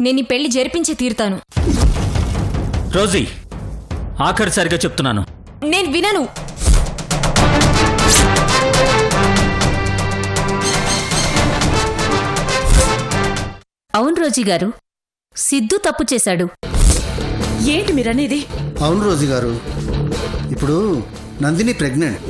నేను ఈ పెళ్లి జరిపించి తీరుతాను. రోజీ, ఆఖరిసారిగా చెప్తున్నాను, నేను వినను. అవును రోజీ గారు, సిద్ధు తప్పు చేశాడు. ఏంటి మీరనేది? అవును రోజీ గారు, ఇప్పుడు నందిని ప్రెగ్నెంట్.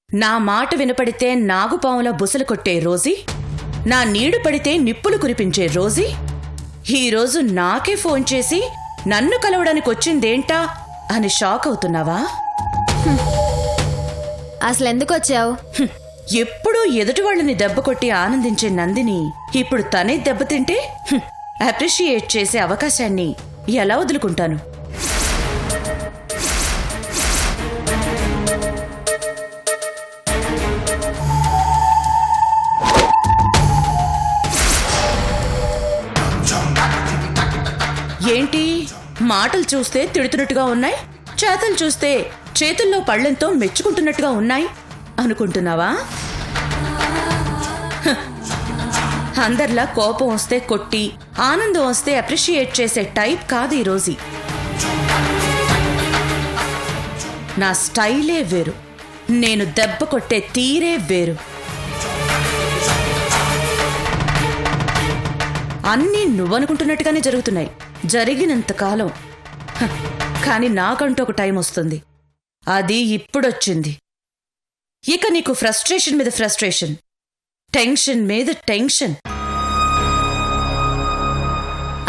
నా మాట వినపడితే నాగుపాముల బుసలు కొట్టే రోజీ, నా నీడు పడితే నిప్పులు కురిపించే రోజీ, ఈరోజు నాకే ఫోన్ చేసి నన్ను కలవడానికి వచ్చిందేంటా అని షాక్ అవుతున్నావా? అసలు ఎందుకు వచ్చావు? ఎప్పుడూ ఎదుటి వాళ్ళని దెబ్బ కొట్టి ఆనందించే నందిని ఇప్పుడు తనే దెబ్బతింటే అప్రిషియేట్ చేసే అవకాశాన్ని ఎలా వదులుకుంటాను? ఏంటి మాటలు చూస్తే తిడుతున్నట్టుగా ఉన్నాయి, చేతలు చూస్తే చేతుల్లో పళ్ళెంతో మెచ్చుకుంటున్నట్టుగా ఉన్నాయి అనుకుంటున్నావా? అందరిలా కోపం వస్తే కొట్టి, ఆనందం వస్తే అప్రిషియేట్ చేసే టైప్ కాదు ఈ రోజు. నా స్టైలే వేరు, నేను దెబ్బ కొట్టే తీరే వేరు. అన్నీ నువ్వనుకుంటున్నట్టుగానే జరుగుతున్నాయి జరిగినంతకాలం. కానీ నాకంటూ ఒక టైం వస్తుంది, అది ఇప్పుడొచ్చింది. ఇక నీకు ఫ్రస్ట్రేషన్ మీద ఫ్రస్ట్రేషన్, టెన్షన్ మీద టెన్షన్.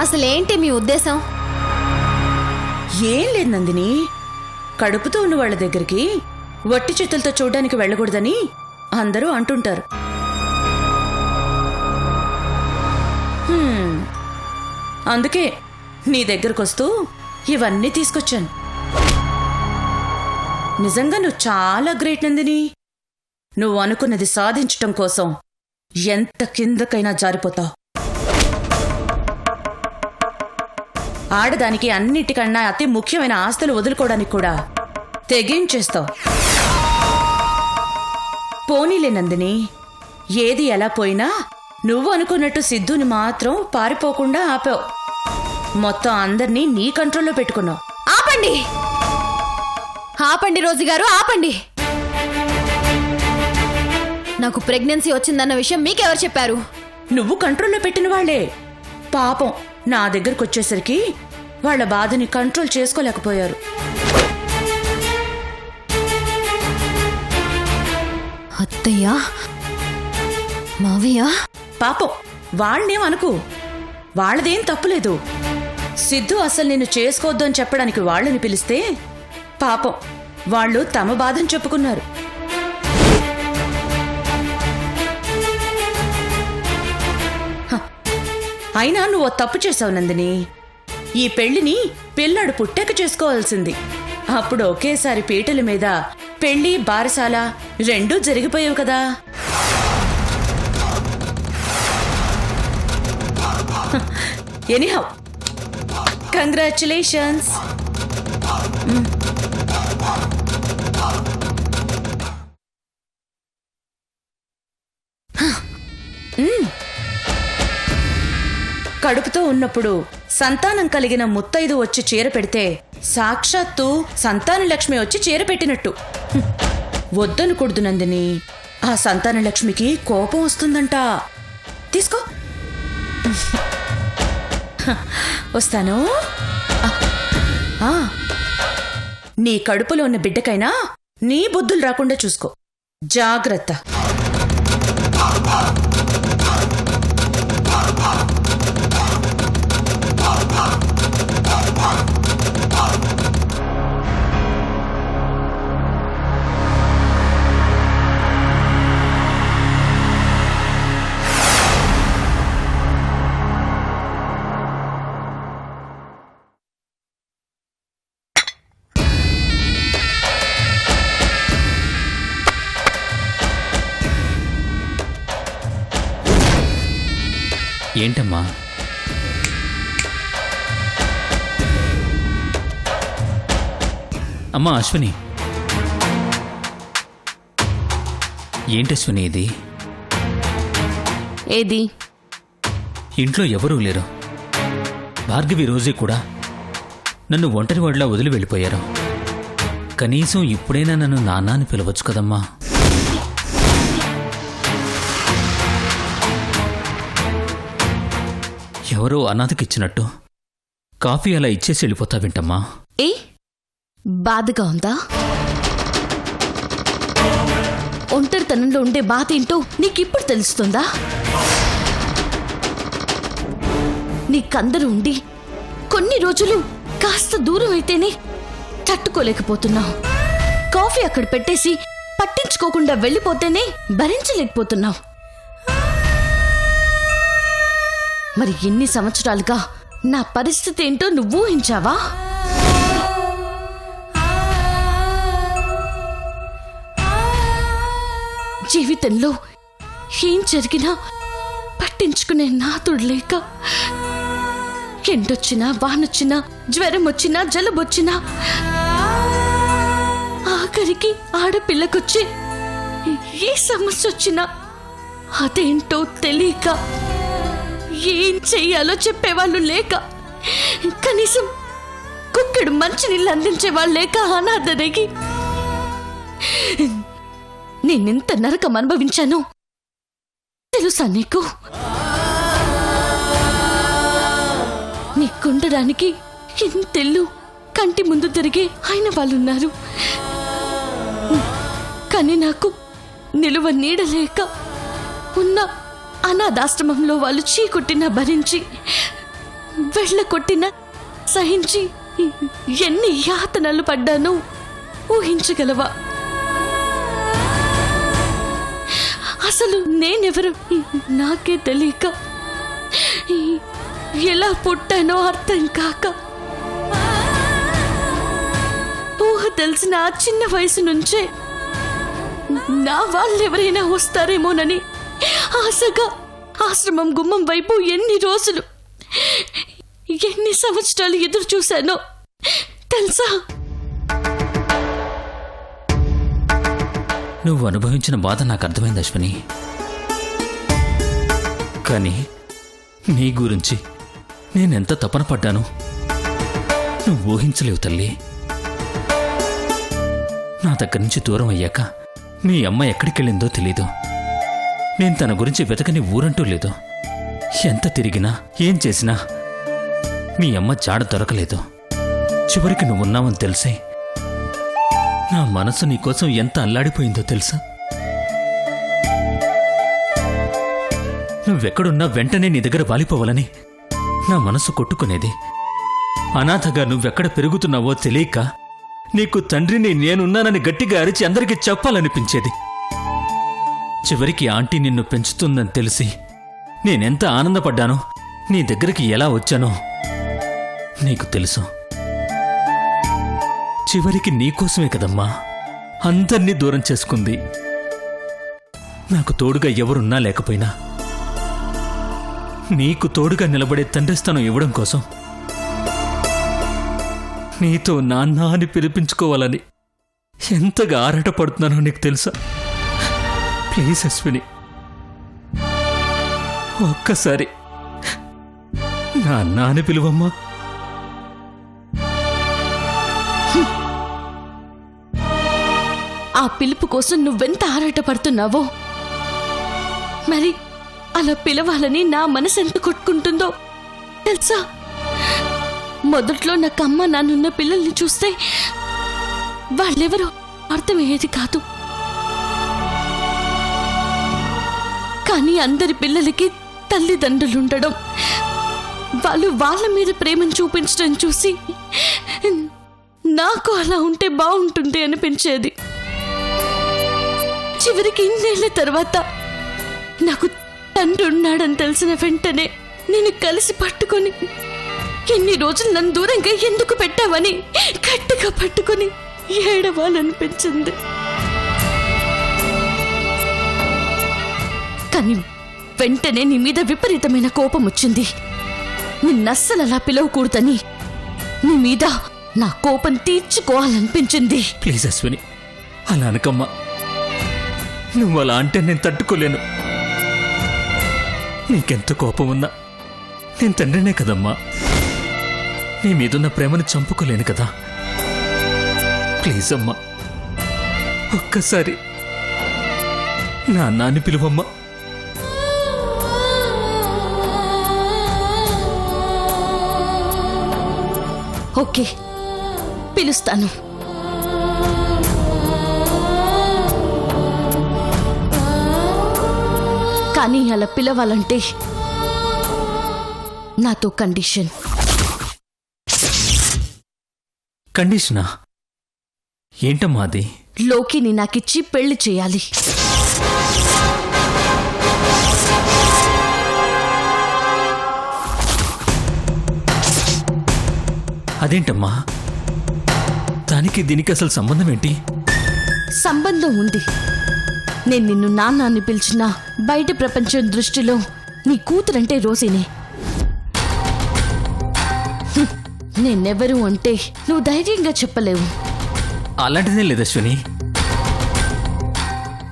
అసలేంటి మీ ఉద్దేశం? ఏం లేదు నందిని, కడుపుతో ఉన్న వాళ్ళ దగ్గరికి వట్టి చేతులతో చూడ్డానికి వెళ్ళకూడదని అందరూ అంటుంటారు. అందుకే నీ దగ్గరకొస్తూ ఇవన్నీ తీసుకొచ్చాను. నిజంగా నువ్వు చాలా గ్రేట్ నందిని. నువ్వు అనుకున్నది సాధించటం కోసం ఎంత కిందకైనా జారిపోతావు. ఆడదానికి అన్నిటికన్నా అతి ముఖ్యమైన ఆస్తులు వదులుకోవడానికి కూడా తెగించేస్తావు. పోనీలే నందిని, ఏది ఎలా పోయినా నువ్వు అనుకున్నట్టు సిద్ధుని మాత్రం పారిపోకుండా ఆపావు. మొత్తం అందర్నీ నీ కంట్రోల్లో పెట్టుకున్నావు. ఆపండి, ఆపండి రోజీ గారు, ఆపండి. నాకు ప్రెగ్నెన్సీ వచ్చిందన్న విషయం మీకెవరు చెప్పారు? నువ్వు కంట్రోల్లో పెట్టిన వాళ్లే. పాపం నా దగ్గరకు వచ్చేసరికి వాళ్ల బాధని కంట్రోల్ చేసుకోలేకపోయారు. అత్తయ్య, మావయ్య, పాపం వాళ్ళనేం అనుకు, వాళ్ళదేం తప్పులేదు. సిద్ధు అసలు నిన్ను చేసుకోవద్దు అని చెప్పడానికి వాళ్ళని పిలిస్తే పాపం వాళ్ళు తమ బాధను చెప్పుకున్నారు. అయినా నువ్వు తప్పు చేసావు నందిని. ఈ పెళ్లిని పిల్లాడు పుట్టాక చేసుకోవాల్సింది. అప్పుడు ఒకేసారి పీటల మీద పెళ్లి బారసాల రెండూ జరిగిపోయావు కదా. Anyhow, congratulations. కడుపుతో ఉన్నప్పుడు సంతానం కలిగిన ముత్తైదు వచ్చి చీర పెడితే సాక్షాత్తు సంతానలక్ష్మి వచ్చి చీర పెట్టినట్టు. వద్దనుకూడదు నందిని, ఆ సంతానలక్ష్మికి కోపం వస్తుందంట. తీసుకో. వస్తాను. నీ కడుపులో ఉన్న బిడ్డకైనా నీ బుద్ధులు రాకుండా చూసుకో, జాగ్రత్త. ఏంటమ్మా? అమ్మా అశ్విని, ఏంటి అశ్విని ఇది? ఏది? ఇంట్లో ఎవరూ లేరు. భార్గవి, రోజీ కూడా నన్ను ఒంటరివాడిలా వదిలి వెళ్ళిపోయారు. కనీసం ఇప్పుడైనా నన్ను నాన్న అని పిలవచ్చు కదమ్మా. ఎవరో అనాథకిచ్చినట్టు కాఫీ అలా ఇచ్చేసి వెళ్ళిపోతావింటమ్మా. ఏ బాధగా ఉందా? ఒంటరితనంలో ఉండే బాధ ఏంటో నీకిప్పుడు తెలుస్తుందా? నీకందరూ ఉండి కొన్ని రోజులు కాస్త దూరం అయితేనే తట్టుకోలేకపోతున్నావు. కాఫీ అక్కడ పెట్టేసి పట్టించుకోకుండా వెళ్ళిపోతేనే భరించలేకపోతున్నావు. మరి ఎన్ని సంవత్సరాలుగా నా పరిస్థితి ఏంటో నువ్వు ఊహించావా? జీవితంలో ఏం జరిగినా పట్టించుకునే నాతుడు లేక, ఎండొచ్చినా వానొచ్చినా జ్వరం వచ్చినా జలుబొచ్చినా, ఆఖరికి ఆడపిల్లకొచ్చి ఏ సమస్య వచ్చినా అదేంటో తెలియక, ఏం చెయ్యాలో చెప్పేవాళ్ళు లేక, కనీసం కుక్కడు మంచినీళ్ళు అందించేవాళ్ళు లేక అనాథనకి నేనెంత నరకం అనుభవించానో తెలుసా నీకు? నీకుండడానికి ఎంతెల్లు కంటి ముందు తిరిగే ఆయన వాళ్ళున్నారు. కానీ నాకు నిలువ నీడలేక ఉన్న అనాథాశ్రమంలో వాళ్ళు చీకొట్టినా భరించి, వెళ్ళ కొట్టినా సహించి ఎన్ని యాతనలు పడ్డానో ఊహించగలవా? అసలు నేనెవరు నాకే తెలియక, ఎలా పుట్టానో అర్థం కాక, ఊహ తెలిసిన ఆ చిన్న వయసు నుంచే నా వాళ్ళెవరైనా వస్తారేమోనని ఆశగా ఆశ్రమం గుమ్మం వైపు ఎన్ని రోజులు, ఎన్ని సంవత్సరాలు ఎదురు చూశానో తెలుసా? నువ్వు అనుభవించిన బాధ నాకు అర్థమైంది అశ్విని. కానీ నీ గురించి నేనెంత తపన పడ్డాను నువ్వు ఊహించలేవు తల్లి. నా దగ్గర నుంచి దూరం అయ్యాక మీ అమ్మ ఎక్కడికెళ్ళిందో తెలీదు. నేను తన గురించి వెతకని ఊరంటూ లేదు. ఎంత తిరిగినా ఏం చేసినా మీ అమ్మ జాడ దొరకలేదు. చివరికి నువ్వున్నావని తెలిసే నా మనసు నీకోసం ఎంత అల్లాడిపోయిందో తెలుసా? నువ్వెక్కడున్నా వెంటనే నీ దగ్గర వాలిపోవాలని నా మనసు కొట్టుకునేది. అనాథగా నువ్వెక్కడ పెరుగుతున్నావో తెలియక నీకు తండ్రిని నేనున్నానని గట్టిగా అరిచి అందరికీ చెప్పాలనిపించేది. చివరికి ఆంటీ నిన్ను పెంచుతుందని తెలిసి నేనెంత ఆనందపడ్డానో, నీ దగ్గరికి ఎలా వచ్చానో నీకు తెలుసు. చివరికి నీకోసమే కదమ్మా అందర్నీ దూరం చేసుకుంది. నాకు తోడుగా ఎవరున్నా లేకపోయినా నీకు తోడుగా నిలబడే తండ్రి స్థానం ఇవ్వడం కోసం నీతో నాన్న అని పిలిపించుకోవాలని ఎంతగా ఆరాటపడుతున్నానో నీకు తెలుసా? ప్లీజ్ అశ్విని, ఒక్కసారి నాన్న అని పిలువమ్మా. ఆ పిలుపు కోసం నువ్వెంత ఆరాటపడుతున్నావో, మరి అలా పిలవాలని నా మనసు ఎంత కొట్టుకుంటుందో తెలుసా? మొదట్లో నాకు అమ్మ నాన్నున్న పిల్లల్ని చూస్తే వాళ్ళెవరో అర్థమయ్యేది కాదు. కానీ అందరి పిల్లలకి తల్లిదండ్రులుండడం, వాళ్ళు వాళ్ళ మీద ప్రేమను చూపించడం చూసి నాకు అలా ఉంటే బాగుంటుంది అనిపించేది. చివరికి ఇన్నేళ్ల తర్వాత నాకు తండ్రి ఉన్నాడని తెలిసిన వెంటనే నేను కలిసి పట్టుకొని, ఎన్ని రోజులు నన్ను దూరంగా ఎందుకు పెట్టావని గట్టిగా పట్టుకొని ఏడవాలనిపించింది. కానీ వెంటనే నీ మీద విపరీతమైన కోపం వచ్చింది. నిన్నస్సలు అలా పిలవకూడదని నీ మీద నా కోపం తీర్చుకోవాలనిపించింది. ప్లీజ్ అశ్విని, అలా అనకమ్మా. నువ్వు అలా అంటే నేను తట్టుకోలేను. నీకెంత కోపం ఉన్నా నేను తండ్రినే కదమ్మా. నీ మీదున్న ప్రేమను చంపుకోలేను కదా. ప్లీజ్ అమ్మా, ఒక్కసారి నా అన్నాన్ని పిలువమ్మా. ఓకే, పిలుస్తాను. కానీ అలా పిలవాలంటే నాతో కండిషన్. కండిషనా? ఏంటమ్మా అది? లోకిని నాకిచ్చి పెళ్లి చేయాలి. అదేంటమ్మా, దానికి దీనికి అసలు సంబంధం ఏంటి? సంబంధం ఉంది. నేను నిన్ను నాన్న అని పిలిచినా బయట ప్రపంచం దృష్టిలో నీ కూతురంటే రోజీనే. నేనెవరు అంటే నువ్వు ధైర్యంగా చెప్పలేవు. అలాంటిదే లేదు అశ్విని.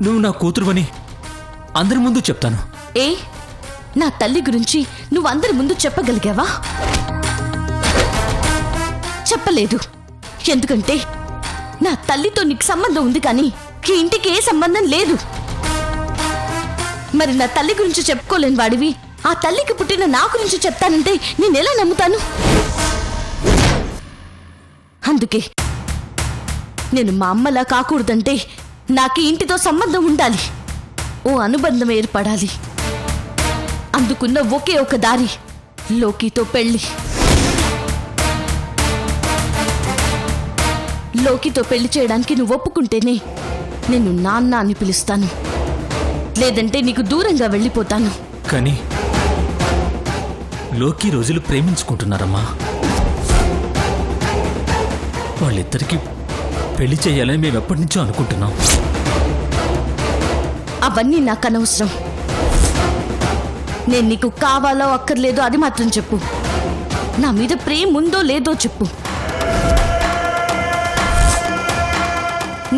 నువ్వు నా కూతురువని అందరి ముందు చెప్తాను. ఏ, నా తల్లి గురించి నువ్వు అందరి ముందు చెప్పగలిగావా? చెప్పలేదు. ఎందుకంటే నా తల్లితో నీకు సంబంధం ఉంది, కానీ ఈ ఇంటికి ఏ సంబంధం లేదు. మరి నా తల్లి గురించి చెప్పుకోలేని వాడివి ఆ తల్లికి పుట్టిన నా గురించి చెప్తానంటే నేనెలా నమ్ముతాను? అందుకే నేను మా అమ్మలా కాకూడదంటే నాకు ఈ ఇంటితో సంబంధం ఉండాలి. ఓ అనుబంధం ఏర్పడాలి. అందుకున్న ఒకే ఒక దారి లోకితో పెళ్లి. లోకితో పెళ్లి చేయడానికి నువ్వు ఒప్పుకుంటేనే నేను నాన్న అని పిలుస్తాను. లేదంటే నీకు దూరంగా వెళ్ళిపోతాను. కానీ లోకి రోజులు ప్రేమించుకుంటున్నారమ్మా. వాళ్ళిద్దరికీ పెళ్లి చేయాలని మేము ఎప్పటి నుంచో అనుకుంటున్నాం. అవన్నీ నాకు అనవసరం. నేను నీకు కావాలో అక్కర్లేదో అది మాత్రం చెప్పు. నా మీద ప్రేమ ఉందో లేదో చెప్పు.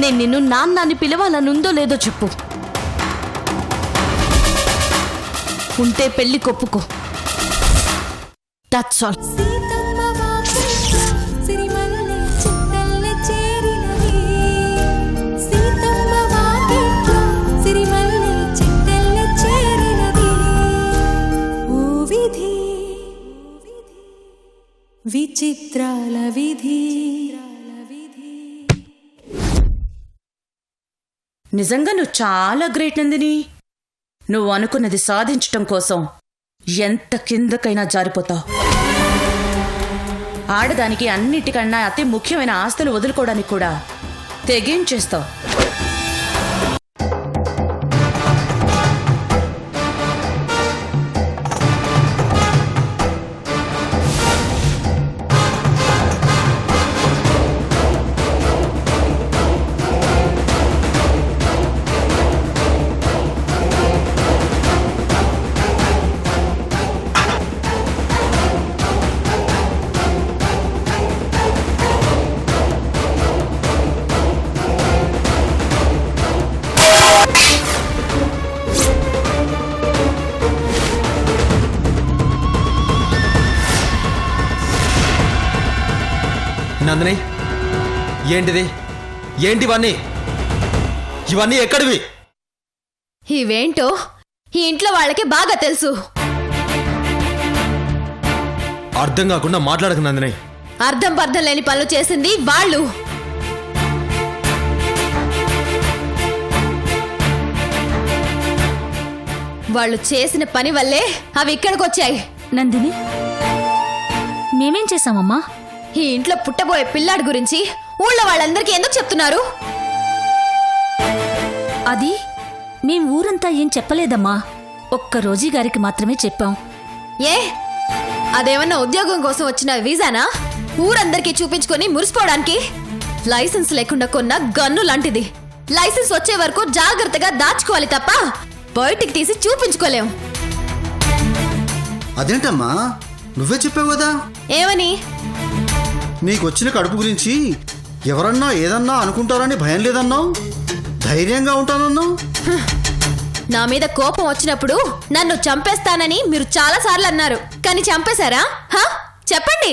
నేను నిన్ను నాన్న అని పిలవాలని ఉందో లేదో చెప్పు. ఉంటే పెళ్లి కొప్పుకో. That's all. విచిత్రాల విధి. నిజంగా నువ్వు చాలా గ్రేట్ నందిని. నువ్వు అనుకున్నది సాధించటం కోసం ఎంత కిందకైనా జారిపోతావు. ఆడదానికి అన్నిటికన్నా అతి ముఖ్యమైన ఆస్తులు వదులుకోవడానికి కూడా తెగించేస్తావు. నందిని, ఏంటిది? ఏంటివన్నీ? ఇవన్నీ ఎక్కడివి? ఇవేంటో ఈ ఇంట్లో వాళ్ళకి బాగా తెలుసు. అర్థం కాకుండా మాట్లాడకు నందిని. అర్థం పర్థం లేని పనులు చేసింది వాళ్ళు. వాళ్ళు చేసిన పని వల్లే అవి ఇక్కడికి వచ్చాయి. నందిని, మేమేం చేశామమ్మా? ఈ ఇంట్లో పుట్టబోయే పిల్లాడి గురించి ఊళ్ళో వాళ్ళందరికీ ఎందుకు చెప్తున్నారు? అది మేం ఊరంతా ఏం చెప్పలేదమ్మా. ఒక్క రోజీ గారికి మాత్రమే చెప్పాం. ఏ, అదేమన్నా ఉద్యోగం కోసం వచ్చిన వీసానా? ఊరందరికీ చూపించుకొని మురిసిపోవడానికి? లైసెన్స్ లేకుండా కొన్న గన్ను లాంటిది. లైసెన్స్ వచ్చే వరకు జాగ్రత్తగా దాచుకోవాలి తప్ప బయటికి తీసి చూపించుకోలేం. అదేంటమ్మా, నువ్వే చెప్పావు కదా. ఏమని? నీకొచ్చిన కడుపు గురించి ఎవరన్నా ఏదన్నా అనుకుంటారని భయం లేదన్నావు, ధైర్యంగా ఉంటానన్నావు. నా మీద కోపం వచ్చినప్పుడు నన్ను చంపేస్తానని మీరు చాలా సార్లు అన్నారు, కానీ చంపేశారా? హా? చెప్పండి.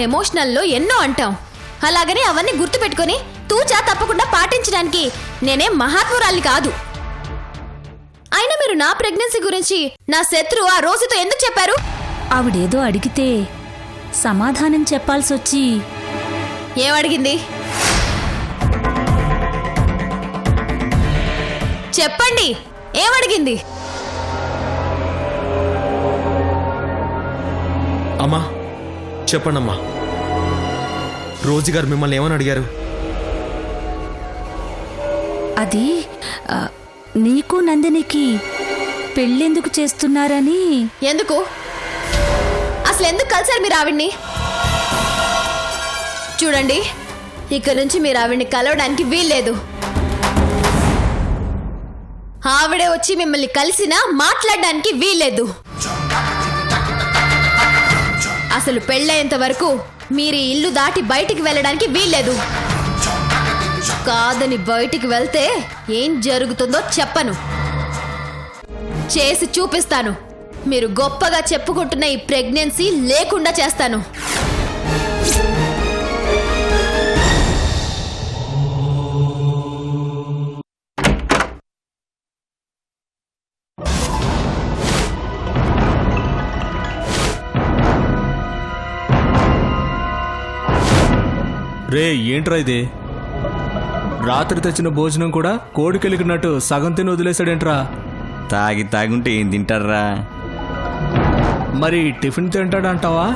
ఎమోషనల్లో ఎన్నో అంటాం, అలాగని అవన్నీ గుర్తుపెట్టుకొని తూచా తప్పకుండా పాటించడానికి నేనేం మహాత్మురాల్ని కాదు. అయినా మీరు నా ప్రెగ్నెన్సీ గురించి నా శత్రువు ఆ రోజుతో ఎందుకు చెప్పారు? ఆవిడేదో అడిగితే సమాధానం చెప్పాల్సొచ్చి. ఏమడిగింది చెప్పండి, ఏమడిగింది? అమ్మా చెప్పండమ్మా, రోజీ గారు మిమ్మల్ని ఏమని అడిగారు? అది నీకు నందినికి పెళ్ళెందుకు చేస్తున్నారని. ఎందుకు? అసలు ఎందుకు కలిసారు మీరు ఆవిడ్ని? చూడండి, ఇక నుంచి మీరు ఆవిడ్ని కలవడానికి వీల్లేదు. ఆవిడే వచ్చి మిమ్మల్ని కలిసినా మాట్లాడడానికి వీల్లేదు. అసలు పెళ్ళయ్యేంత వరకు మీరు ఇల్లు దాటి బయటికి వెళ్ళడానికి వీల్లేదు. కాదని బయటికి వెళ్తే ఏం జరుగుతుందో చెప్పను, చేసి చూపిస్తాను. మీరు గొప్పగా చెప్పుకుంటున్న ఈ ప్రెగ్నెన్సీ లేకుండా చేస్తాను. రే ఏంట్రా ఇది? రాత్రి తెచ్చిన భోజనం కూడా కోడికెలికినట్టు సగం తిని వదిలేశాడేంట్రా? తాగి తాగుంటే ఏం తింటారా? మరి టిఫిన్ తింటాడంటావా?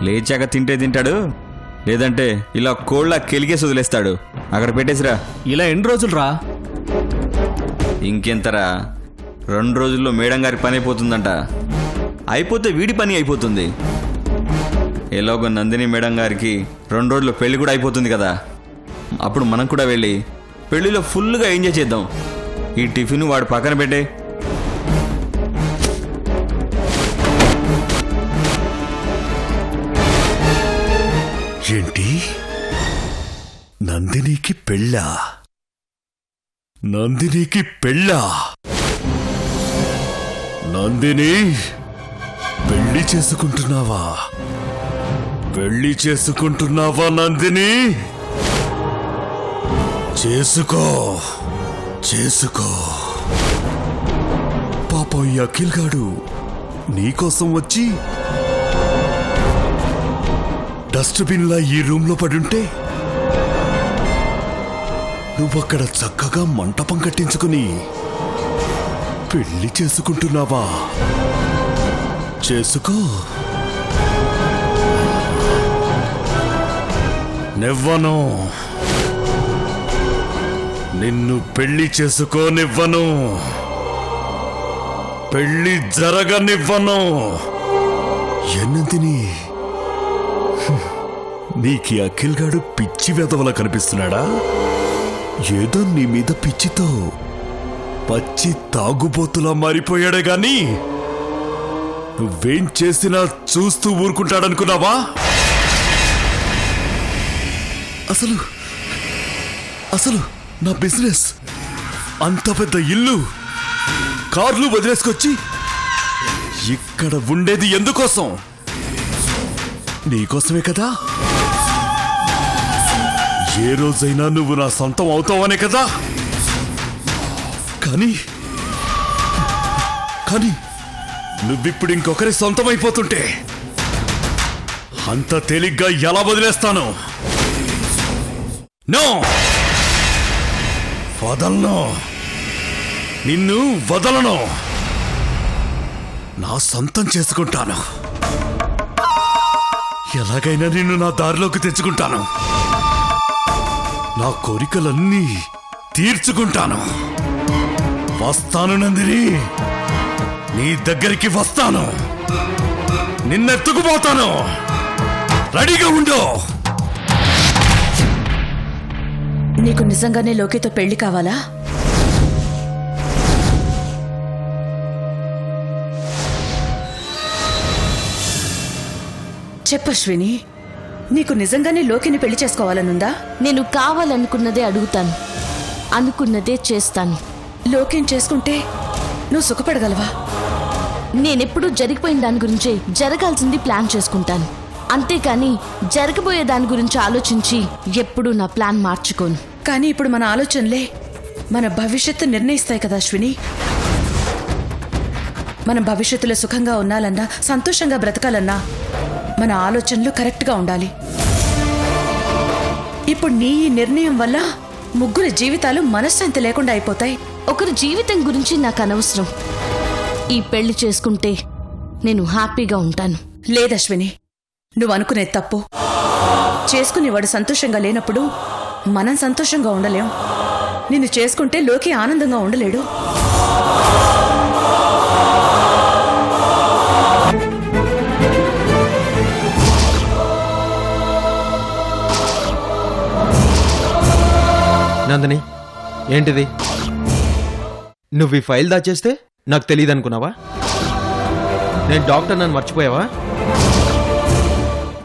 లేచాక తింటే తింటాడు, లేదంటే ఇలా కోళ్ళ కెలికేసి వదిలేస్తాడు. అక్కడ పెట్టేసిరా. ఇలా ఎన్ని రోజులు రా? ఇంకెంతరా, 2 రోజుల్లో మేడం గారి పని అయిపోతుందంట. అయిపోతే వీడి పని అయిపోతుంది. ఎలాగో నందిని మేడం గారికి 2 రోజుల్లో పెళ్లి కూడా అయిపోతుంది కదా. అప్పుడు మనం కూడా వెళ్ళి పెళ్లిలో ఫుల్గా ఎంజాయ్ చేద్దాం. ఈ టిఫిన్ వాడు పక్కన పెట్టే. ఏంటి, నందినికి పెళ్ళా? నందినికి పెళ్ళా? నందిని పెళ్లి చేసుకుంటున్నావా? పెళ్లి చేసుకుంటున్నావా నందిని? చేసుకో చేసుకో. పాపం ఈ అఖిల్ గాడు నీకోసం వచ్చి డస్ట్బిన్లా ఈ రూమ్లో పడుంటే నువ్వక్కడ చక్కగా మంటపం కట్టించుకుని పెళ్లి చేసుకుంటున్నావా? చేసుకో. నివ్వను, నిన్ను పెళ్లి చేసుకోనివ్వను, పెళ్లి జరగనివ్వను. ఎన్నంతిని నీకి అఖిల్ గాడు పిచ్చి వెధవలా కనిపిస్తున్నాడా? ఏదో నీ మీద పిచ్చితో పచ్చి తాగుబోతులా మారిపోయాడే గాని నువ్వేం చేసినా చూస్తూ ఊరుకుంటాడనుకున్నావా? అసలు అసలు నా బిజినెస్, అంత పెద్ద ఇల్లు, కార్లు వదిలేసుకొచ్చి ఇక్కడ ఉండేది ఎందుకోసం? నీకోసమే కదా. ఏ రోజైనా నువ్వు నా సొంతం అవుతావనే కదా. కానీ కానీ నువ్విప్పుడు ఇంకొకరి సొంతం అయిపోతుంటే అంత తేలిగ్గా ఎలా వదిలేస్తాను? నో, వదలను, నిన్ను వదలను. నా సొంతం చేసుకుంటాను. ఎలాగైనా నిన్ను నా దారిలోకి తెచ్చుకుంటాను. నా కోరికలన్నీ తీర్చుకుంటాను. వస్తాను నందిని, నీ దగ్గరికి వస్తాను. నిన్నెత్తుకుపోతాను. రెడీగా ఉండు. నీకు నిజంగానే లోకితో పెళ్లి కావాలా? చెప్పు అశ్విని, నీకు నిజంగానే లోకిని పెళ్లి చేసుకోవాలనుందా? నేను కావాలనుకున్నదే అడుగుతాను, అనుకున్నదే చేస్తాను. లోకిని చేసుకుంటే నువ్వు సుఖపడగలవా? నేనెప్పుడూ జరిగిపోయిన దాని గురించే జరగాల్సింది ప్లాన్ చేసుకుంటాను, అంతేకాని జరగబోయే దాని గురించి ఆలోచించి ఎప్పుడూ నా ప్లాన్ మార్చుకోను. కానీ ఇప్పుడు మన ఆలోచనలే మన భవిష్యత్తు నిర్ణయిస్తాయి కదా అశ్విని. మన భవిష్యత్తులో సుఖంగా ఉండాలన్నా, సంతోషంగా బ్రతకాలన్నా మన ఆలోచనలు కరెక్ట్గా ఉండాలి. ఇప్పుడు నీ ఈ నిర్ణయం వల్ల ముగ్గురు జీవితాలు మనశ్శాంతి లేకుండా అయిపోతాయి. ఒకరి జీవితం గురించి నాకు అనవసరం. ఈ పెళ్లి చేసుకుంటే నేను హ్యాపీగా ఉంటాను. లేదశ్విని, నువ్వు అనుకునే తప్పు. చేసుకునేవాడు సంతోషంగా లేనప్పుడు మనం సంతోషంగా ఉండలేం. నిన్ను చేసుకుంటే లోకి ఆనందంగా ఉండలేడు. నందిని, ఏంటిది? నువ్వు ఈ ఫైల్ దాచేస్తే నాకు తెలియదు అనుకున్నావా? నేను డాక్టర్ నన్ను మర్చిపోయావా?